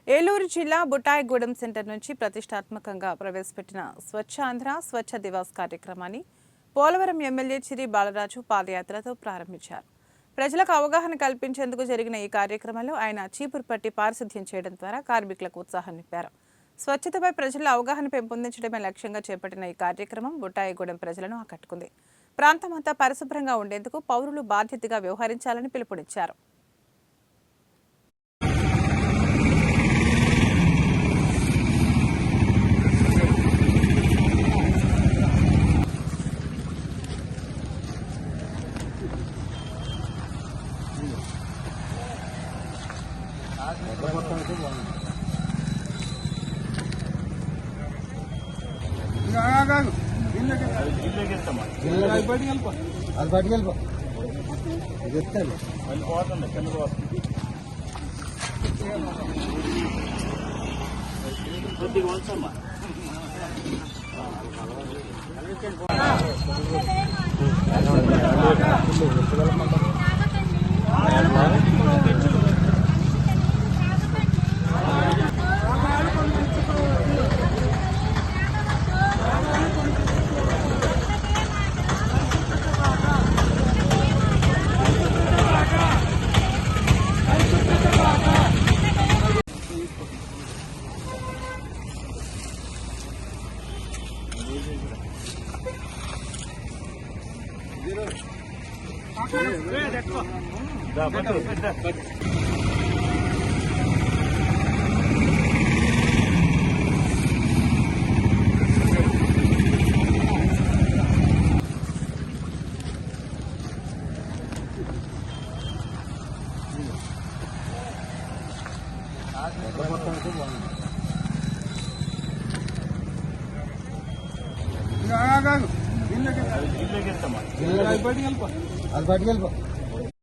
ఏలూరు జిల్లా బుట్టాయిగూడెం సెంటర్ నుంచి ప్రతిష్టాత్మకంగా ప్రవేశపెట్టిన స్వచ్ఛ ఆంధ్ర స్వచ్ఛ దివాస్ కార్యక్రమాన్ని పోలవరం ఎమ్మెల్యే చిరి బాలరాజు పాదయాత్రతో ప్రారంభించారు. ప్రజలకు అవగాహన కల్పించేందుకు జరిగిన ఈ కార్యక్రమంలో ఆయన చీపురు పట్టి పారిశుధ్యం చేయడం ద్వారా కార్మికులకు ఉత్సాహం నింపారు. స్వచ్ఛతపై ప్రజల అవగాహన పెంపొందించడమే లక్ష్యంగా చేపట్టిన ఈ కార్యక్రమం బుట్టాయిగూడెం ప్రజలను ఆకట్టుకుంది. ప్రాంతమంతా పరిశుభ్రంగా ఉండేందుకు పౌరులు బాధ్యతగా వ్యవహరించాలని పిలుపునిచ్చారు. అది పట్టుకెళ్ళిపో చెప్తాను అది పట్టుకెళ్ళిపో